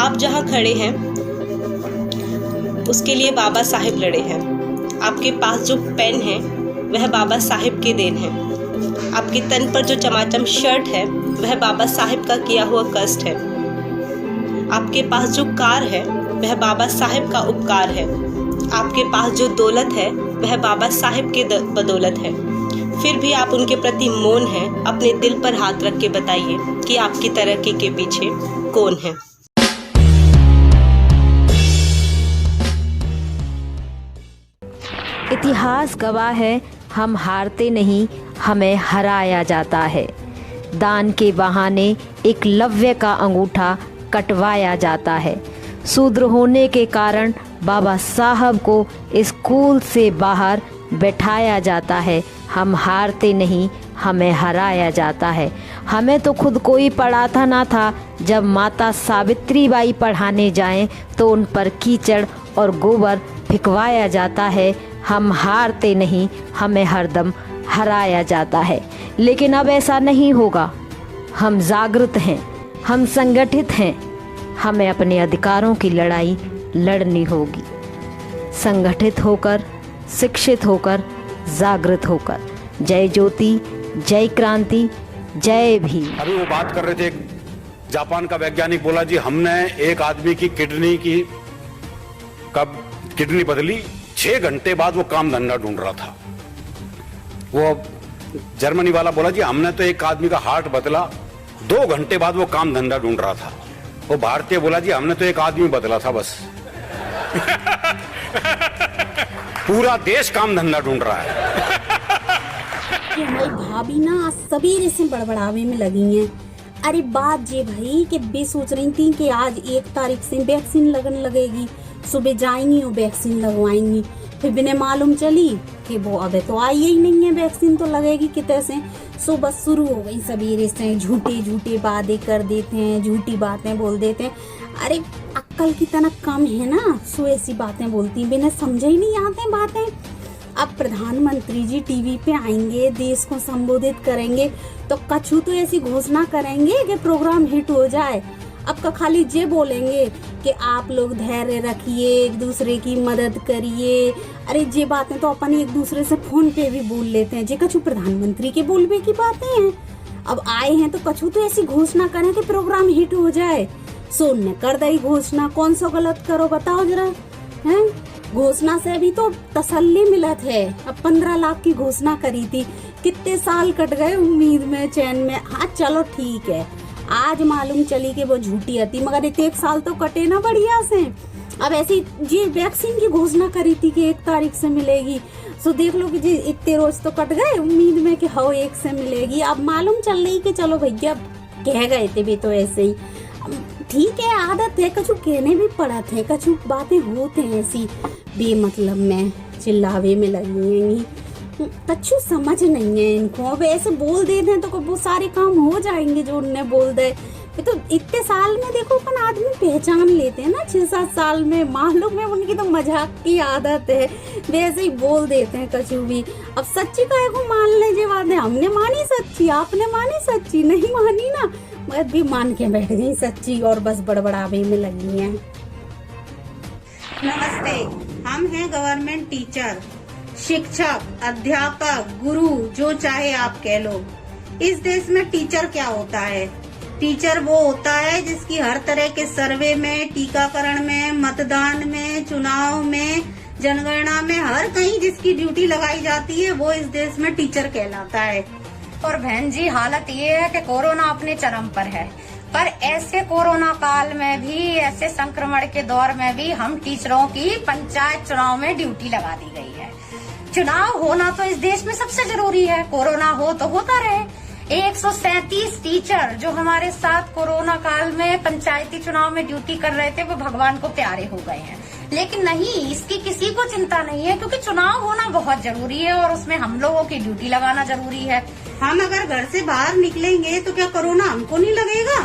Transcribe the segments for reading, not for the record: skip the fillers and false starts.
आप जहाँ खड़े हैं उसके लिए बाबा साहेब लड़े हैं। आपके पास जो पेन है वह बाबा साहेब के देन है। आपके तन पर जो चमाचम शर्ट है वह बाबा साहेब का किया हुआ कष्ट है। आपके पास जो कार है वह बाबा साहेब का उपकार है। आपके पास जो दौलत है वह बाबा साहेब के बदौलत है। फिर भी आप उनके प्रति मौन हैं। अपने दिल पर हाथ रख के बताइए कि आपकी तरक्की के पीछे कौन है। इतिहास गवाह है, हम हारते नहीं, हमें हराया जाता है। दान के बहाने एकलव्य का अंगूठा कटवाया जाता है। शूद्र होने के कारण बाबा साहब को स्कूल से बाहर बैठाया जाता है। हम हारते नहीं, हमें हराया जाता है। हमें तो खुद कोई पढ़ाता ना था। जब माता सावित्रीबाई पढ़ाने जाएं तो उन पर कीचड़ और गोबर फेंकवाया जाता है। हम हारते नहीं, हमें हरदम हराया जाता है। लेकिन अब ऐसा नहीं होगा। हम जागृत हैं, हम संगठित हैं। हमें अपने अधिकारों की लड़ाई लड़नी होगी। संगठित होकर, शिक्षित होकर, जागृत होकर। जय ज्योति, जय क्रांति, जय भीम। अभी वो बात कर रहे थे, जापान का वैज्ञानिक बोला जी हमने एक आदमी की किडनी बदली, 6 घंटे बाद वो काम धंधा ढूंढ रहा था। वो जर्मनी वाला बोला जी हमने तो एक आदमी का हार्ट बदला, 2 घंटे बाद वो काम धंधा ढूंढ रहा था। वो भारतीय बोला जी हमने तो एक आदमी बदला था बस। पूरा देश काम धंधा ढूंढ रहा है। कि हमारी भाभी ना आज सवेरे से बड़बड़ावे में लगी हैं। अरे बात ये भाई कि बे सोच रही थी कि आज 1 तारीख से वैक्सीन लगने लगेगी, सुबह जाएंगी और वैक्सीन लगवाएंगी। फिर बिना मालूम चली कि वो अबे तो आई ही नहीं है, वैक्सीन तो लगेगी कितने से। सो बस शुरू हो गई सवेरे से झूठे बातें कर देते हैं, झूठी बातें बोल देते हैं। अरे अक्ल की तना कम है ना, सो ऐसी बातें बोलती बिना समझे ही नहीं आते बातें। अब प्रधानमंत्री जी टीवी पे आएंगे, देश को संबोधित करेंगे तो कछु तो ऐसी घोषणा करेंगे कि प्रोग्राम हिट हो जाए। अब का खाली ये बोलेंगे कि आप लोग धैर्य रखिए, एक दूसरे की मदद करिए। अरे ये बातें तो अपन एक दूसरे से फोन पे भी बोल लेते हैं। ये कछु प्रधानमंत्री के बोलबे की बातें हैं। अब आए हैं तो कछु तो ऐसी घोषणा करें कि प्रोग्राम हिट हो जाए। सोन कर दई घोषणा, कौन सा गलत करो बताओ जरा। हैं घोषणा से अभी तो तसल्ली मिलत है। अब 15 लाख की घोषणा करी थी, कितने साल कट गए उम्मीद में, चैन में। हाँ चलो ठीक है, आज मालूम चली कि वो झूठी थी, मगर 1 साल तो कटे ना बढ़िया से। अब ऐसी ये वैक्सीन की घोषणा करी थी कि 1 तारीख से मिलेगी। सो देख लो कि जी इतने रोज तो कट गए उम्मीद में कि हाँ 1 से मिलेगी। अब मालूम चल रही कि चलो भैया कह गए थे भी तो ऐसे ही ठीक है, आदत है, कछु कहने भी पड़ा थे, कछु बातें होते हैं ऐसी बेमतलब में चिल्लावे में लगी हैं। कछु समझ नहीं है इनको। अब ऐसे बोल देते हैं तो वो सारे काम हो जाएंगे जो उनने बोल दे। तो इतने साल में देखो अपन आदमी पहचान लेते हैं ना, 6-7 साल में मालूम है उनकी तो मजाक की आदत है, वैसे ही बोल देते हैं कछु भी। अब सच्ची काहे को मान ले बात है, हमने मानी सच्ची, आपने मानी सच्ची, नहीं मानी ना मैं भी मान के बैठ गई सच्ची और बस बड़बड़ावे में लगी हैं। नमस्ते, हम हैं गवर्नमेंट टीचर, शिक्षक, अध्यापक, गुरु, जो चाहे आप कह लो। इस देश में टीचर क्या होता है? टीचर वो होता है जिसकी हर तरह के सर्वे में, टीकाकरण में, मतदान में, चुनाव में, जनगणना में, हर कहीं जिसकी ड्यूटी लगाई जाती है वो इस देश में टीचर कहलाता है। और बहन जी हालत ये है कि कोरोना अपने चरम पर है, पर ऐसे कोरोना काल में भी, ऐसे संक्रमण के दौर में भी हम टीचरों की पंचायत चुनाव में ड्यूटी लगा दी गई है। चुनाव होना तो इस देश में सबसे जरूरी है, कोरोना हो तो होता रहे। 137 टीचर जो हमारे साथ कोरोना काल में पंचायती चुनाव में ड्यूटी कर रहे थे वो भगवान को प्यारे हो गए हैं, लेकिन नहीं, इसकी किसी को चिंता नहीं है क्योंकि चुनाव होना बहुत जरूरी है और उसमें हम लोगों की ड्यूटी लगाना जरूरी है। हम अगर घर से बाहर निकलेंगे तो क्या कोरोना हमको नहीं लगेगा?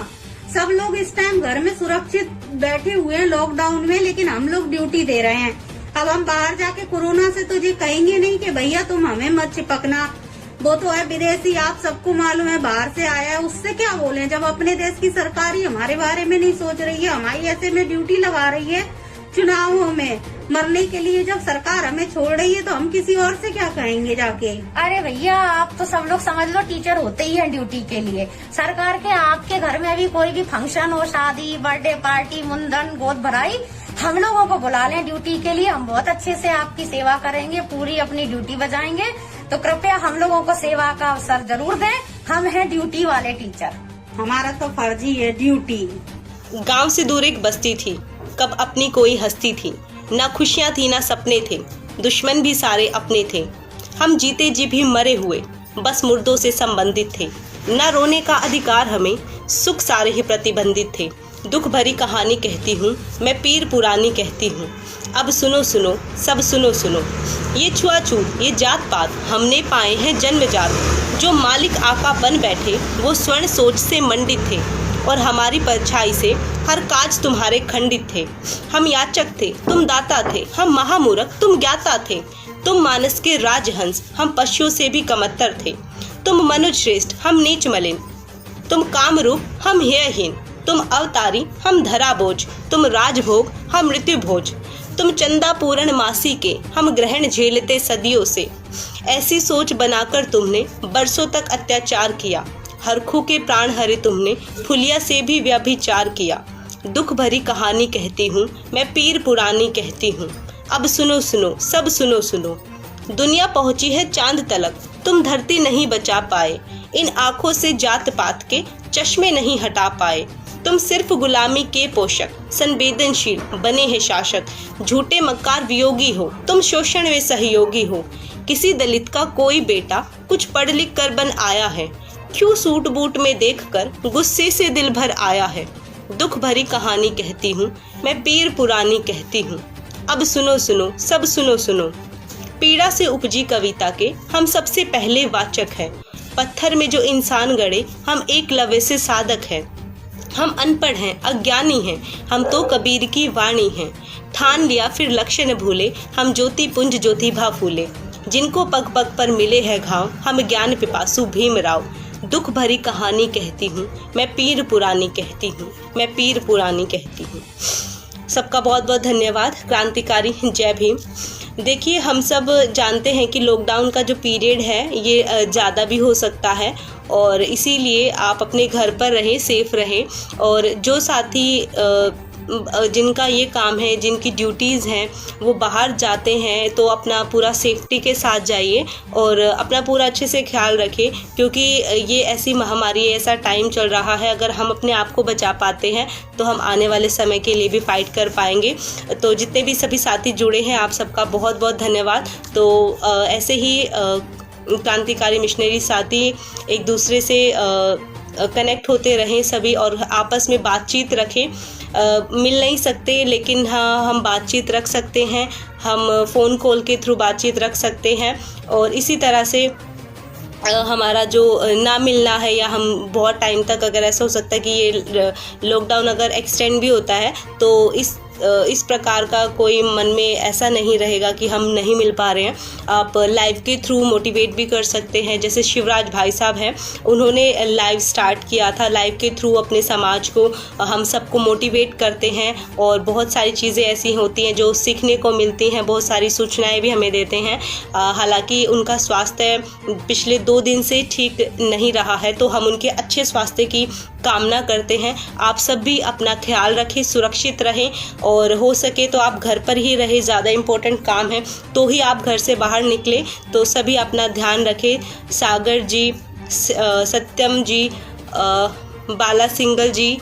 सब लोग इस टाइम घर में सुरक्षित बैठे हुए हैं लॉकडाउन में, लेकिन हम लोग ड्यूटी दे रहे हैं। अब हम बाहर जाके कोरोना से तो ये कहेंगे नहीं कि भैया तुम हमें मत चिपकना, वो तो है विदेशी, आप सबको मालूम है, बाहर से आया है, उससे क्या बोले जब अपने देश की सरकार ही हमारे बारे में नहीं सोच रही है, हमारी ऐसे में ड्यूटी लगा रही है चुनावों में मरने के लिए। जब सरकार हमें छोड़ रही है तो हम किसी और से क्या कहेंगे जाके। अरे भैया आप तो सब लोग समझ लो टीचर होते ही हैं ड्यूटी के लिए। सरकार के आपके घर में भी कोई भी फंक्शन हो, शादी, बर्थडे पार्टी, मुंडन, गोद भराई, हम लोगों को बुला लें ड्यूटी के लिए, हम बहुत अच्छे से आपकी सेवा करेंगे, पूरी अपनी ड्यूटी बजाएंगे। तो कृपया हम लोगों को सेवा का अवसर जरूर दें, हम हैं ड्यूटी वाले टीचर। हमारा तो फर्ज ही है ड्यूटी। गांव से दूर एक बस्ती थी, कब अपनी कोई हस्ती थी, ना खुशियां थी ना सपने थे, दुश्मन भी सारे अपने थे, हम जीते जी भी मरे हुए बस मुर्दों से संबंधित थे, ना रोने का अधिकार हमें, सुख सारे ही प्रतिबंधित थे। दुख भरी कहानी कहती हूँ मैं, पीर पुरानी कहती हूँ, अब सुनो सुनो सब सुनो सुनो, ये छुआछूत ये जात पात हमने पाए हैं जन्मजात, जो मालिक आका बन बैठे वो स्वर्ण सोच से मंडित थे, और हमारी परछाई से हर काज तुम्हारे खंडित थे। हम याचक थे तुम दाता थे, हम महामूर्ख तुम ज्ञाता थे, तुम मानस के राजहंस हम पशुओं से भी कमतर थे, तुम मनुज श्रेष्ठ हम नीच मलिन, तुम कामरूप हम हेयहीन, तुम अवतारी हम धरा बोझ, तुम राजभोग हम मृत्यु भोज, तुम चंदा पूर्ण मासी के हम ग्रहण झेलते सदियों से। ऐसी सोच बनाकर तुमने बरसों तक अत्याचार किया, हरखू के प्राण हरे तुमने, फुलिया से भी व्यभिचार किया। दुख भरी कहानी कहती हूँ मैं, पीर पुरानी कहती हूँ, अब सुनो सुनो सब सुनो सुनो, दुनिया पहुँची है चांद तलक, तुम धरती नहीं बचा पाए, इन आँखों से जात पात के चश्मे नहीं हटा पाए, तुम सिर्फ गुलामी के पोषक, संवेदनशील बने हैं शासक, झूठे मक्कार वियोगी हो, तुम शोषण वे सहयोगी हो, किसी दलित का कोई बेटा कुछ पढ़ लिख कर बन आया है, क्यों सूट बूट में देखकर गुस्से से दिल भर आया है। दुख भरी कहानी कहती हूँ मैं, पीर पुरानी कहती हूँ, अब सुनो सुनो सब सुनो सुनो, पीड़ा से उपजी कविता के हम सबसे पहले वाचक हैं, पत्थर में जो इंसान गड़े हम एकलव्य से साधक हैं, हम अनपढ़ हैं अज्ञानी हैं, हम तो कबीर की वाणी हैं, ठान लिया फिर लक्ष्य न भूले, हम ज्योति पुंज ज्योतिभा फूले, जिनको पग पग पर मिले हैं घाव, हम ज्ञान पिपासु भीमराव। दुख भरी कहानी कहती हूँ मैं, पीर पुरानी कहती हूँ, मैं पीर पुरानी कहती हूँ। सबका बहुत बहुत धन्यवाद। क्रांतिकारी जय भीम। देखिए हम सब जानते हैं कि लॉकडाउन का जो पीरियड है ये ज़्यादा भी हो सकता है, और इसीलिए आप अपने घर पर रहें, सेफ रहें, और जो साथी जिनका ये काम है, जिनकी ड्यूटीज़ हैं, वो बाहर जाते हैं तो अपना पूरा सेफ्टी के साथ जाइए और अपना पूरा अच्छे से ख्याल रखें, क्योंकि ये ऐसी महामारी, ऐसा टाइम चल रहा है, अगर हम अपने आप को बचा पाते हैं तो हम आने वाले समय के लिए भी फाइट कर पाएंगे। तो जितने भी सभी साथी जुड़े हैं आप सबका बहुत बहुत धन्यवाद। तो ऐसे ही क्रांतिकारी मिशनरी साथी एक दूसरे से कनेक्ट होते रहें सभी, और आपस में बातचीत रखें। मिल नहीं सकते लेकिन हाँ हम बातचीत रख सकते हैं, हम फ़ोन कॉल के थ्रू बातचीत रख सकते हैं, और इसी तरह से हमारा जो ना मिलना है, या हम बहुत टाइम तक, अगर ऐसा हो सकता है कि ये लॉकडाउन अगर एक्सटेंड भी होता है तो इस प्रकार का कोई मन में ऐसा नहीं रहेगा कि हम नहीं मिल पा रहे हैं। आप लाइव के थ्रू मोटिवेट भी कर सकते हैं, जैसे शिवराज भाई साहब हैं, उन्होंने लाइव स्टार्ट किया था, लाइव के थ्रू अपने समाज को, हम सबको मोटिवेट करते हैं, और बहुत सारी चीज़ें ऐसी होती हैं जो सीखने को मिलती हैं, बहुत सारी सूचनाएं भी हमें देते हैं। हालांकि उनका स्वास्थ्य पिछले 2 दिन से ठीक नहीं रहा है, तो हम उनके अच्छे स्वास्थ्य की कामना करते हैं। आप सब भी अपना ख्याल रखें, सुरक्षित रहें, और हो सके तो आप घर पर ही रहें, ज़्यादा इम्पोर्टेंट काम है तो ही आप घर से बाहर निकलें। तो सभी अपना ध्यान रखें। सागर जी, सत्यम जी, बाला सिंगल जी,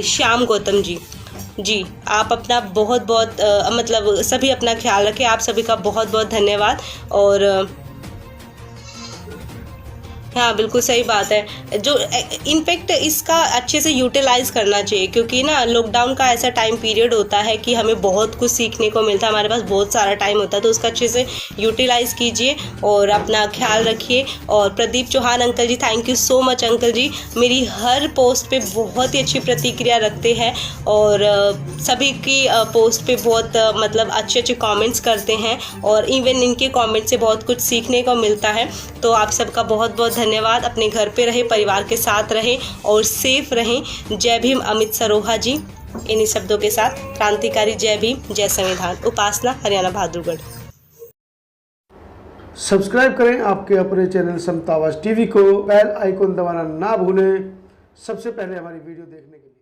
श्याम गौतम जी, आप अपना बहुत बहुत मतलब सभी अपना ख्याल रखें। आप सभी का बहुत बहुत धन्यवाद। और हाँ बिल्कुल सही बात है। जो इनफैक्ट इसका अच्छे से यूटिलाइज करना चाहिए, क्योंकि ना लॉकडाउन का ऐसा टाइम पीरियड होता है कि हमें बहुत कुछ सीखने को मिलता है, हमारे पास बहुत सारा टाइम होता है, तो उसका अच्छे से यूटिलाइज कीजिए और अपना ख्याल रखिए। और Pradeep Chauhan uncle ji, thank you so much uncle ji, मेरी हर पोस्ट पे बहुत ही अच्छी प्रतिक्रिया रखते हैं और सभी की पोस्ट पे बहुत मतलब अच्छे अच्छे कमेंट्स करते हैं और इवन इनके कमेंट से बहुत कुछ सीखने को मिलता है। तो आप सबका बहुत बहुत धन्यवाद। अपने घर पे रहे, परिवार के साथ रहें और सेफ रहें। जय भीम अमित सरोहा जी। इन्हीं शब्दों के साथ क्रांतिकारी जय भीम, जय संविधान। उपासना, हरियाणा बहादुरगढ़। सब्सक्राइब करें आपके अपने चैनल समता आवाज़ टीवी को, बेल आइकन दबाना ना भूलें सबसे पहले हमारी वीडियो देखने के लिए।